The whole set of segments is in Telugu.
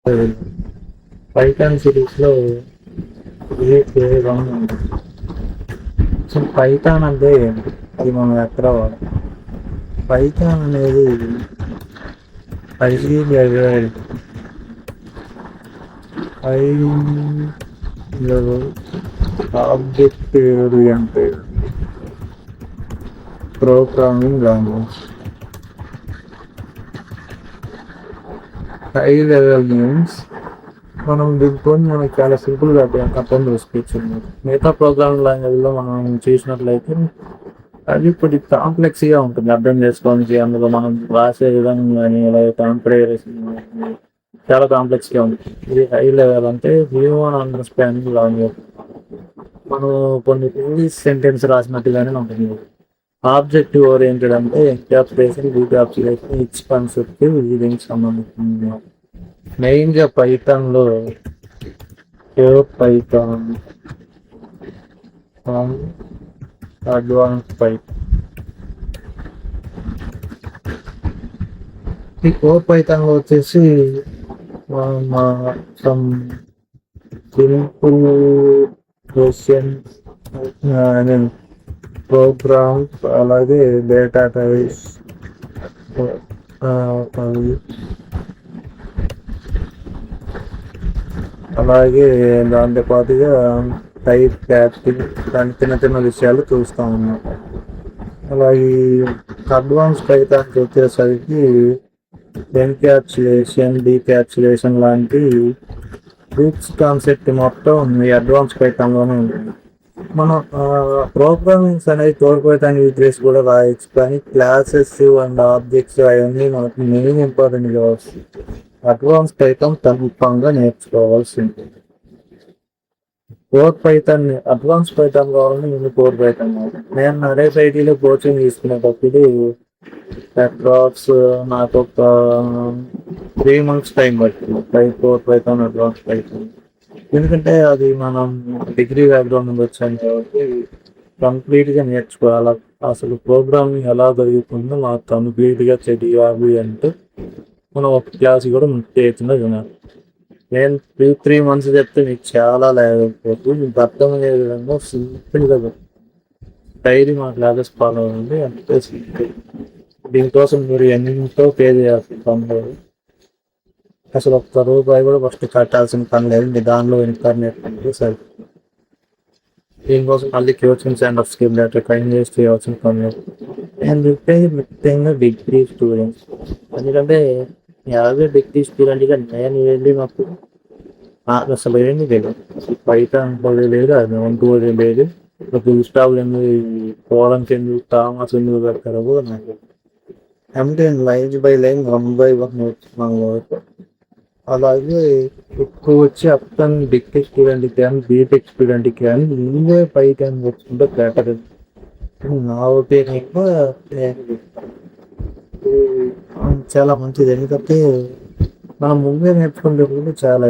పైథాన్ సిరీస్లో ఇది కేవలం అసలు పైథాన్ అంటే అది మనం ఎక్కడ వాడాలి. పైథాన్ అనేది highly level high level object oriented programming language. High level means మనం దీంతో మనకి చాలా సింపుల్గా అర్థం చేసుకోవచ్చు. మిగతా ప్రోగ్రామింగ్ లాంగ్వేజ్లో మనం చూసినట్లయితే అది కొద్ది కాంప్లెక్స్గా ఉంటుంది అర్థం చేసుకోవడానికి. అందులో మనం రాసే విధానం కానీ అలాగే కాంప్రిహెన్షన్ చాలా కాంప్లెక్స్గా ఉంటుంది. ఇది హై లెవెల్ అంటే హ్యూమన్ అండర్స్టాండింగ్ లాంగ్వేజ్. మనం కొన్ని ఇంగ్లీష్ సెంటెన్స్ రాసినట్టుగానే ఉంటుంది. ఆబ్జెక్టివ్ ఓరియంటెడ్ అంటే ఎన్క్యాప్సులేషన్, డీక్యాప్సులేషన్, ఇచ్ కాన్సెప్ట్ ఈ దీనికి సంబంధించింది. మెయిన్గా పైథాన్లో పైథాన్ అడ్వాన్స్ పైథాన్. ఈ పైథాన్లో వచ్చేసి సమ్ సింపుల్ క్వశ్చన్ ప్రోగ్రామ్స్ అలాగే డేటా టైప్స్ అలాగే దాంతో పాటుగా టైప్ క్యాస్టింగ్ దాని చిన్న చిన్న విషయాలు చూస్తూ ఉన్నాం. అలాగే అడ్వాన్స్ పైథాన్కి వచ్చేసరికి ఎన్క్యాప్సులేషన్, డీక్యాప్సులేషన్ లాంటి రూట్స్ కాన్సెప్ట్ మొత్తం ఈ అడ్వాన్స్ పైథాన్లోనే ఉంటుంది. మనం ప్రోగ్రామింగ్స్ అనేది కోర్ పైథాన్ యూజ్ చేసి కూడా రాయొచ్చు, కానీ క్లాసెస్ అండ్ ఆబ్జెక్ట్స్ అవన్నీ మనకు మెయిన్ ఇంపార్టెంట్గా వస్తుంది. అడ్వాన్స్ పైథాన్ తప్పకుండా నేర్చుకోవాల్సింది. కోర్ పైథాన్ అడ్వాన్స్ పైథాన్ కావాలని నేను కోర్ పైథాన్ నేను RSITలో కోచింగ్ తీసుకునేటప్పుడు అప్రాక్స్ నాకు ఒక 3 months టైం పట్టింది కోర్ పైథాన్ అడ్వాన్స్ పైథాన్. ఎందుకంటే అది మనం డిగ్రీ బ్యాక్గ్రౌండ్ నుంచి వచ్చాం కాబట్టి కంప్లీట్గా నేర్చుకోవాలి. అసలు ప్రోగ్రామింగ్ ఎలా జరుగుతుందో మాకు కంప్లీట్గా తెలియాలి అంటే మనం ఒక క్లాస్ కూడా చేయకుండా వినాలి. నేను 3 months చెప్తే మీకు చాలా లేకపోతే మీకు అర్థమయ్యే విధంగా సింపుల్గా డైలీ మా క్లాసెస్ ఫాలో అవ్వండి. అంటే సింపుల్. దీనికోసం మీరు ఎంతో పే చేయాల్సిన పని లేదు. అసలు ₹1 కూడా ఫస్ట్ కట్టాల్సిన పని లేదు. మీ దానిలో ఇంటర్నెట్ అంటే సరే. దీనికోసం మళ్ళీ coaching centre scheme letter invest చేయాల్సిన పని లేదు. నేను చెప్పేది ముఖ్యంగా డిగ్రీ స్టూడెంట్స్. ఎందుకంటే యాభై డిగ్రీ స్టూడెంట్గా నేను వెళ్ళి నాకు అసలు ఏంటి తెలియదు. పైథాన్ లేదు, అది వంటుకోవడం లేదు. ఫుల్ స్టాప్ ఎందుకు, కోలన్స్ ఎందుకు, థామస్ ఎందుకు పెడతారో కూడా నాకు అంటే లైన్ బై లైన్ 1 by 1 నేర్చుకున్నాను. అలాగే ఎక్కువ వచ్చి అప్టన్ డిగ్రీ స్టూడెంట్కి కానీ బీటెక్ స్టూడెంట్కి కానీ ఇందే పైథాన్ నేర్చుకుంటే బెటర్. నా ఒపీనియన్గా చాలా మంచిది. ఎందుకంటే మనం ముందే నేర్చుకుంటే చాలా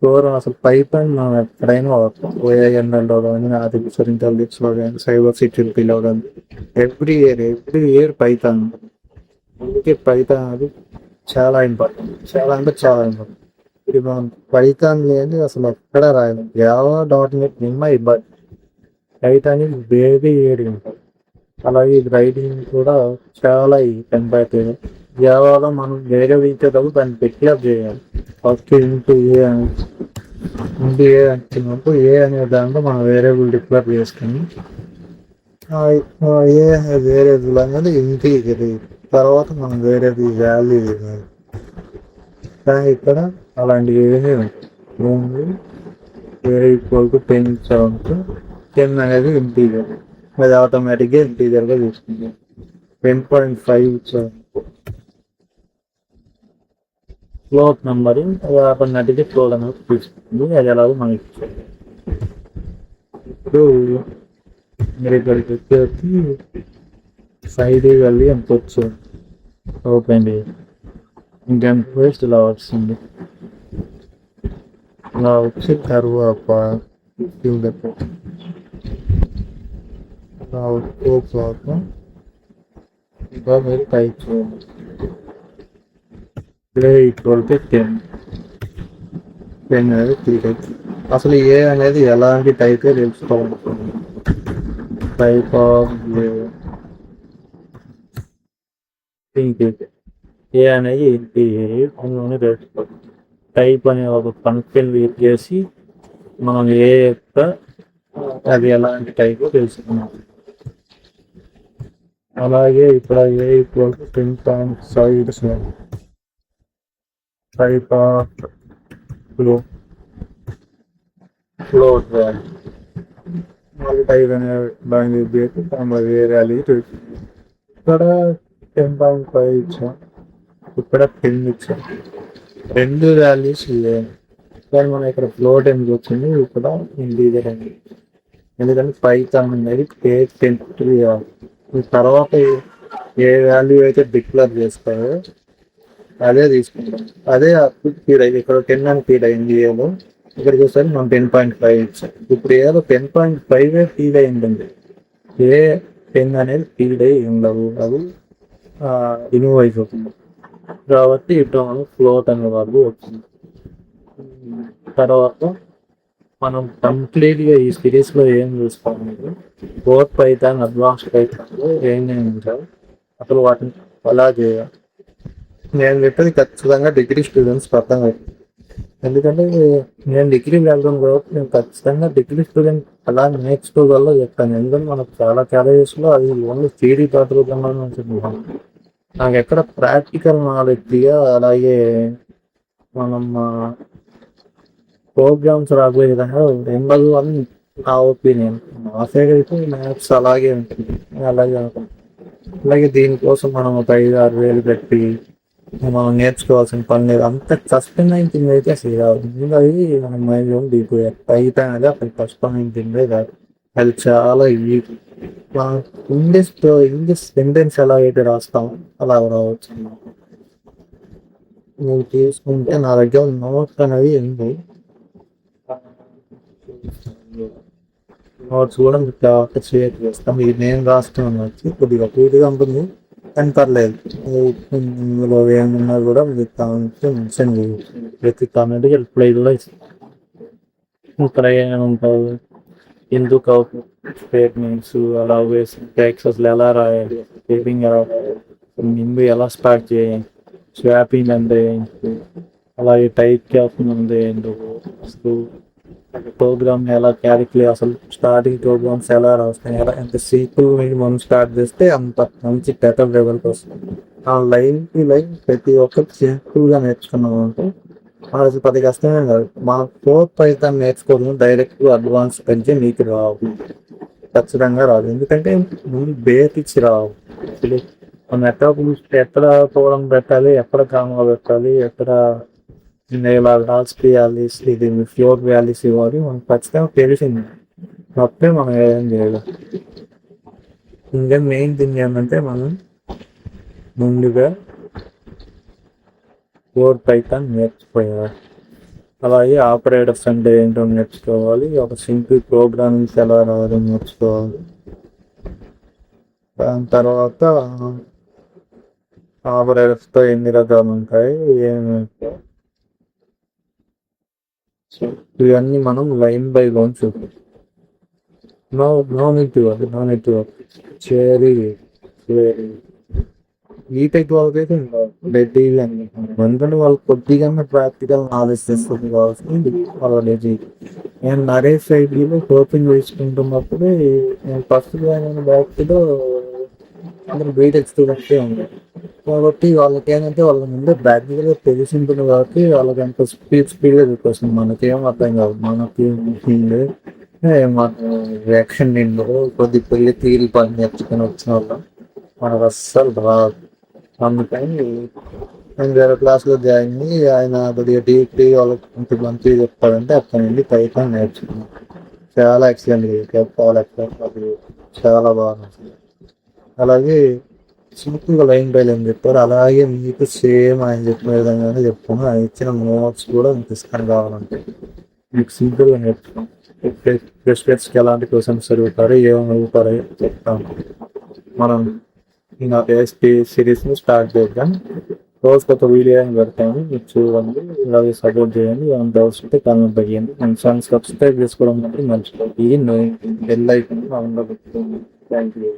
దూరం. అసలు పైథాన్ మనం ఎక్కడైనా OANL కానీ ఆర్టిఫిషియల్ ఇంటెలిజెన్స్లో కానీ సైబర్ సెక్యూరిటీలో కానీ ఎవ్రీ ఇయర్ పైథాన్. అందుకే పైథాన్ అది చాలా ఇంపార్టెంట్. చాలా అంటే చాలా ఇంపార్టెంట్. ఇది మనం పైథాన్ లేదు అసలు ఎక్కడ రాయలేం. JavaNet నిన్న ఇబ్బంది. పైథాన్ ఇది వెరీ ఉంటుంది. అలాగే ఇది రైటింగ్ కూడా చాలా కంపారిటివ్. జావాలో మనం వేరే ఇచ్చేటప్పుడు దాన్ని డిక్లేర్ చేయాలి. ఫస్ట్ ఇంటూ ఏ వచ్చినప్పుడు ఏ అనే దాంట్లో మనం వేరియబుల్ డిక్లేర్ చేసుకుని ఏ అనే వేరియబుల్ అనేది ఇంటీజర్, తర్వాత మనం వేరేది వాల్యూ ఇవ్వాలి. కానీ ఇక్కడ అలాంటివి ఏమీ ఓన్లీ =10 10 అనేది ఇంటీజర్. అది ఆటోమేటిక్గా ఇంటీజర్గా తీసుకుంటాం. 10.5 ఫ్లోట్ నెంబర్ అది ఆటోమేటిక్గా ఫ్లోట్ అనేది తీసుకుంటుంది. అది ఎలాగో మనకి ఇచ్చింది. ఇప్పుడు మీరు ఇక్కడికి వచ్చేసి సైడ్ వెళ్ళి ఎంత వచ్చారు ఓపెన్ ఇంకెంత వేస్ట్ ఇలా వస్తుంది. ఇలా వచ్చి తర్వాత ఇంకా మీరు టైప్ చేయండి. +10 పెన్ అనేది పీ టైప్. అసలు ఏ అనేది ఎలాంటి టైప్ తెలుసుకోవాలి. టైప్ ఆఫ్ ఏ అనేది ఏంటి అందులోనే తెలుసుకోవాలి. టైప్ అనే ఒక ఫంక్షన్ యూజ్ చేసి మనం ఏ యొక్క అది ఎలాంటి టైప్ తెలుసుకున్నాం. అలాగే ఇక్కడ a equal to 10.5 type of float మళ్ళీ టైప్ అనే దాని బేసి వేరే వాల్యూ తెలుస్తుంది. ఇక్కడ 10.5 ఇచ్చాం, ఇక్కడ 10 ఇచ్చాం, రెండు వాల్యూస్ లేవు. కానీ మనం ఇక్కడ ఫ్లోట్ ఎందుకు వచ్చింది, ఇక్కడ ఇంటీజర్ అండి. ఎందుకంటే పైథాన్ అనేది పేజ్ టెంపరీ తర్వాత ఏ వాల్యూ అయితే డిక్లేర్ చేస్తారో అదే తీసుకుంటాం. అదే ఫీడ్ అయింది. ఇక్కడ 10 అని ఫీడ్ అయింది ఏదో, ఇక్కడ చూస్తే మనం 10.5 ఇచ్చాం. ఇప్పుడు ఏదో 10.5 ఫీడ్ అయిందండి. ఏ 10 అనేది ఫీడ్ అయ్యి ఉండవు, అది రిమూవ్ అయిపోతుంది. కాబట్టి ఇప్పుడు మనం ఫ్లోట్ అనే వాళ్ళు వచ్చింది. తర్వాత మనం కంప్లీట్గా ఈ సిరీస్లో ఏం చూసుకోవాలి, కోర్ పైథాన్ అడ్వాన్స్డ్ పైథాన్లో ఏమేమి ఉంటాయి అసలు వాటిని అలా చేయాలి. నేను చెప్పేది ఖచ్చితంగా డిగ్రీ స్టూడెంట్స్కి అర్థం అవుతుంది. ఎందుకంటే నేను డిగ్రీ వెళ్తాను కాబట్టి నేను ఖచ్చితంగా డిగ్రీ స్టూడెంట్ అలా నేర్చుకోగల చెప్తాను. ఎందుకంటే మనకు చాలా కాలేజెస్లో అది ఓన్లీ థియరీ రూపంలో ఉంటుంది. నాకు ఎక్కడ ప్రాక్టికల్ నాలెడ్జ్గా అలాగే మనం ప్రోగ్రామ్స్ రాబోయే విధంగా ఉండదు అని నా ఒపీనియన్. మా సైడ్ అయితే మ్యాథ్స్ అలాగే ఉంటుంది, అలాగే ఉంటుంది. అలాగే దీనికోసం మనం ఒక 5-6 వేలు పెట్టి మనం నేర్చుకోవాల్సిన పని లేదు. అంత కష్టమైన థింగ్ అయితే అసలు కాదు. అది మనం మైండ్లో దిగిపోయారు. పైథాన్ అనేది అసలు కష్టమైన థింగే కాదు, అది చాలా ఈజీ. ఇంగ్లీష్ సెంటెన్స్ ఎలా అయితే రాస్తాం అలా రావచ్చు. నేను తీసుకుంటే నా దగ్గర నోట్స్ అనేవి ఉంది. నోట్స్ కూడా మీకు షేర్ చేస్తాం. ఇది నేను రాస్తాను వచ్చి కొద్దిగా పూర్తిగా ఉంటుంది కానీ పర్లేదు. ఇందులో ఏమన్నా కూడా మీకు కావాలంటే మెన్షన్ చేయవచ్చు. ప్రతి కామెంట్కి రిప్లైలో ఇస్తాం. ఇక్కడ ఏముంటుంది, ఎందుకు స్టేట్మెంట్స్ అలా వేసి ట్యాక్సెస్ ఎలా రాయాలి, స్టేపింగ్ ఎలా రాయాలి, ముందు ఎలా స్టార్ట్ చేయాలి, స్వాపింగ్ అంటే ఏంటి, అలాగే టైప్ క్యాప్షన్ అంటే ఎందుకు, అసలు ప్రోగ్రామ్ ఎలా క్యాలిక్యులేట్, అసలు స్టార్టింగ్ ప్రోగ్రామ్స్ ఎలా రాస్తాయి, ఎలా ఎంత సింపుల్ మనం స్టార్ట్ చేస్తే అంత మంచి బెటర్ లెవెల్కి వస్తుంది. ఆ లైన్ ప్రతి ఒక్కరు సింపుల్గా నేర్చుకున్నాం అంటే అసలు పది కష్టమే కాదు. మన కోర్ పైథాన్ నేర్చుకోవడం డైరెక్ట్ అడ్వాన్స్ కంటే నీకు రావు, ఖచ్చితంగా రాదు. ఎందుకంటే ముందు బేసిక్స్ రావు. మనం ఎక్కడ పోవడం పెట్టాలి, ఎక్కడ కామా పెట్టాలి, ఎక్కడ ఇలా రాసియాలి, ఇది ఫ్లోర్ వాల్యూస్ ఇవ్వాలి మనకు ఖచ్చితంగా తెలిసింది. తప్పే మనం ఏం చేయలేం. ఇంకా మెయిన్ థింగ్ ఏంటంటే మనం ముందుగా కోర్ పైథాన్ నేర్చుకోవాలి. అలాగే ఆపరేటర్స్ అంటే ఏంటో నేర్చుకోవాలి. ఒక సింపుల్ ప్రోగ్రామింగ్స్ ఎలా రావాలో నేర్చుకోవాలి. దాని తర్వాత ఆపరేటర్స్తో ఎన్ని రకాలు ఉంటాయి, ఏమి, ఇవన్నీ మనం లైన్ బై లైన్ చూద్దాం. నో నీడ్ టు చేరి ఈ టైప్ వాళ్ళకి అయితే రెడ్డి ఎందుకంటే వాళ్ళు కొద్దిగా ప్రాక్టికల్ నాలెడ్జ్ తెస్తుంది కాబట్టి వాళ్ళు రెడ్డి. నేను నరేష్ ఐడిలో కోచింగ్ వేసుకుంటున్నప్పుడు నేను ఫస్ట్ బ్యాక్లో అందరూ బీటెక్ స్టూడెంట్సే ఉంది కాబట్టి వాళ్ళకి ఏంటంటే వాళ్ళ ముందే ప్రాక్టికల్గా తెలిసి ఉంటుంది కాబట్టి వాళ్ళకి అంత స్పీడ్గా చెప్పేస్తుంది. మనకేం అర్థం కాదు. మనకి రియాక్షన్ నిండు కొద్ది పెళ్లి తీరి పని నేర్చుకొని వచ్చిన వాళ్ళం మనకు అస్సలు రాదు. అందుకని నేను వేరే క్లాస్లో జాయిన్ అయ్యి ఆయన కొద్దిగా డీప్లీ వాళ్ళకి కొంచెం మంచిగా చెప్తాడంటే అక్కడ నుండి పైథాన్ నేర్చుకున్నాను. చాలా ఎక్సలెంట్గా చెప్పాలి, అది చాలా బాగా నచ్చింది. అలాగే సింపుల్గా లైన్ బై లైన్ చెప్పారు. అలాగే మీకు సేమ్ ఆయన చెప్పిన విధంగానే చెప్తాను. ఆయన ఇచ్చిన నోట్స్ కూడా మీకు ఇస్తాను కావాలంటే. మీకు సింపుల్గా నేర్చుకోండి. ప్రెస్పెక్ట్స్కి ఎలాంటి క్వశ్చన్స్ అడుగుతారు, ఏమైనా అడుగుతారో చెప్తాను. మనం ఇంకా సిరీస్ని స్టార్ట్ చేద్దాం. రోజుకి ఒక వీడియో అని పెడతాను, మీరు చూడండి, ఇలాగే సపోర్ట్ చేయండి. ఏమైనా డౌట్స్ ఉంటే కామెంట్ చేయండి. అండ్ ఛానల్ సబ్స్క్రైబ్ చేసుకోవడం మాత్రం మర్చిపోయి బెల్ ఐకాన్ ఆన్లో పెట్టుకోండి. Thank you.